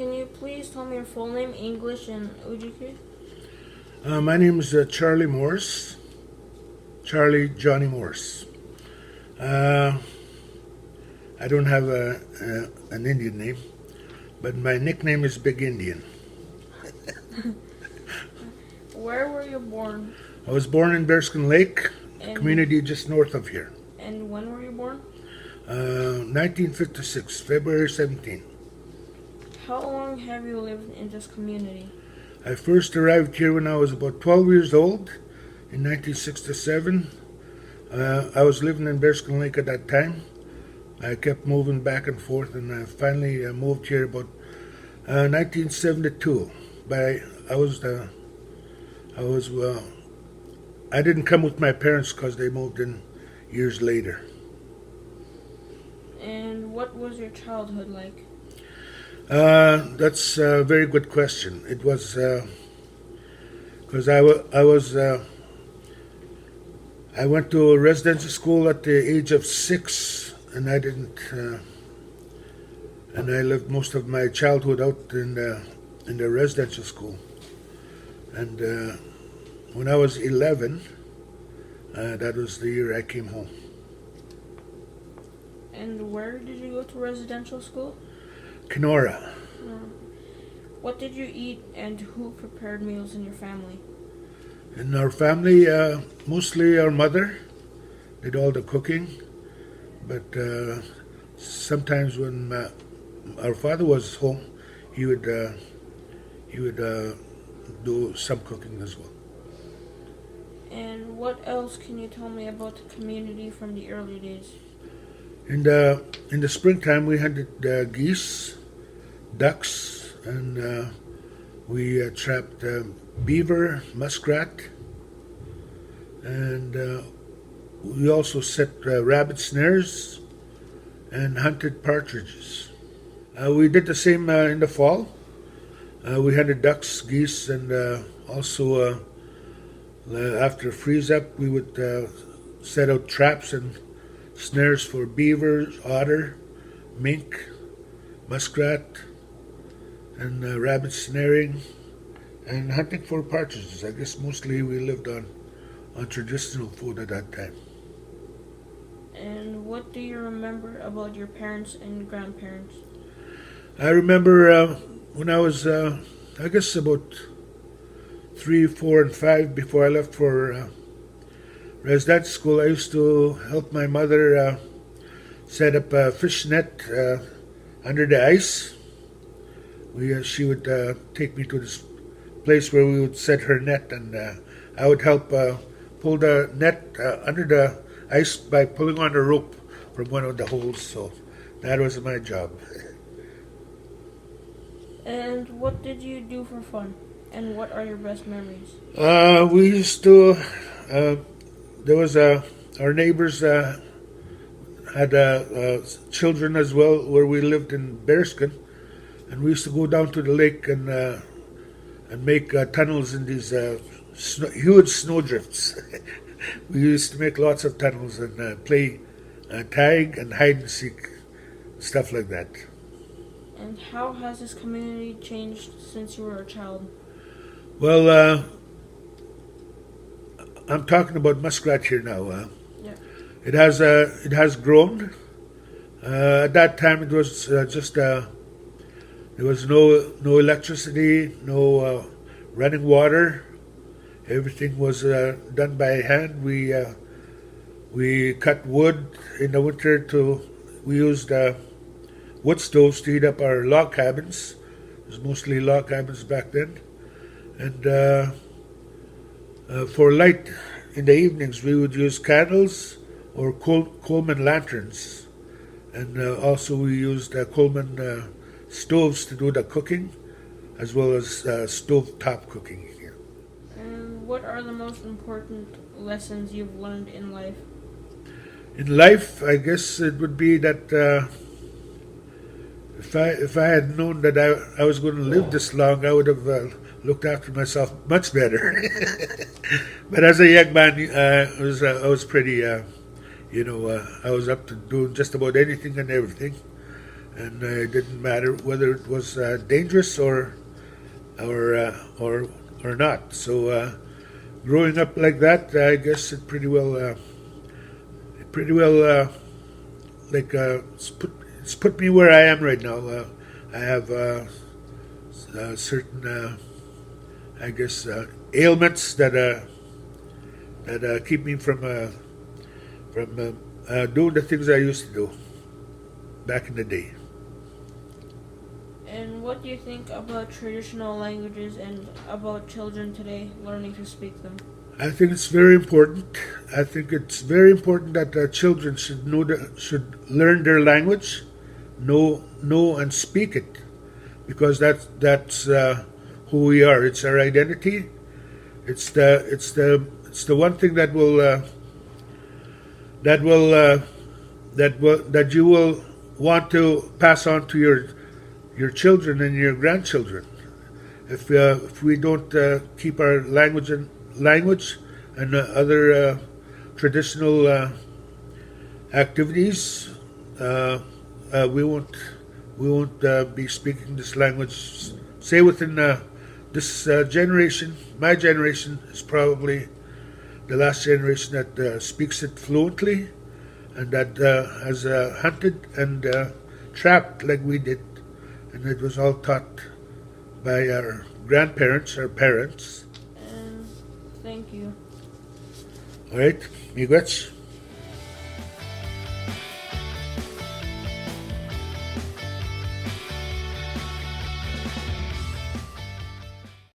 Can you please tell me your full name, English, and Ujiki? My name is Charlie Morse, Charlie Johnny Morse. Uh, I don't have an Indian name, but my nickname is Big Indian. Where were you born? I was born in Bearskin Lake, And, community just north of here. and when were you born? 1956, February 17. How long have you lived in this community? I first arrived here when I was about 12 years old in 1967. I was living in Bearskin Lake at that time. I kept moving back and forth, and I finally moved here about 1972. But I didn't come with my parents because they moved in years later. And what was your childhood like? That's a very good question. It was because I went to residential school at the age of 6, and I didn't, and I lived most of my childhood out in the residential school. And when I was 11, that was the year I came home. And where did you go to residential school? Kenora. What did you eat, and who prepared meals in your family? In our family, mostly our mother did all the cooking, but sometimes when our father was home, he would do some cooking as well. And what else can you tell me about the community from the early days? In the springtime, we hunted geese, ducks, and we trapped beaver, muskrat, and we also set rabbit snares and hunted partridges. We did the same in the fall. We hunted ducks, geese, and also after freeze up, we would set out traps and snares for beavers, otter, mink, muskrat, and rabbit snaring, and hunting for partridges. I guess mostly we lived on traditional food at that time. And what do you remember about your parents and grandparents? I remember when I was, I guess, about 3, 4, and 5 before I left for residential school. I used to help my mother set up a fish net under the ice. She would take me to this place where we would set her net, and I would help pull the net under the ice by pulling on a rope from one of the holes. So that was my job. And what did you do for fun? And what are your best memories? We used to. There was our neighbors had children as well, where we lived in Bearskin, and we used to go down to the lake and make tunnels in these huge snowdrifts. We used to make lots of tunnels and play tag and hide and seek, stuff like that. And how has this community changed since you were a child? Well, I'm talking about Muskrat here now. Yeah. It has grown. At that time, it was just there was no electricity, no running water. Everything was done by hand. We cut wood in the winter we used wood stoves to heat up our log cabins. It was mostly log cabins back then. And for light in the evenings, we would use candles or Coleman lanterns. And also we used Coleman stoves to do the cooking, as well as stove-top cooking. And what are the most important lessons you've learned in life? In life, I guess it would be that if I had known that I was going to live this long, I would have looked after myself much better. But as a young man, I was pretty, I was up to doing just about anything and everything. and it didn't matter whether it was dangerous or not. So growing up like that, I guess it pretty well like it's put me where I am right now. I have certain I guess ailments that keep me from doing the things I used to do back in the day. And what do you think about traditional languages and about children today learning to speak them? I think it's very important. I think it's very important that children should learn their language, know and speak it, because that's who we are. It's our identity. It's the one thing that you will want to pass on to your children and your grandchildren. If we don't keep our language and other traditional activities, we won't be speaking this language. Say within this generation, my generation is probably the last generation that speaks it fluently, and that has hunted and trapped like we did, and it was all taught by our grandparents, our parents. And thank you. All right, miigwech.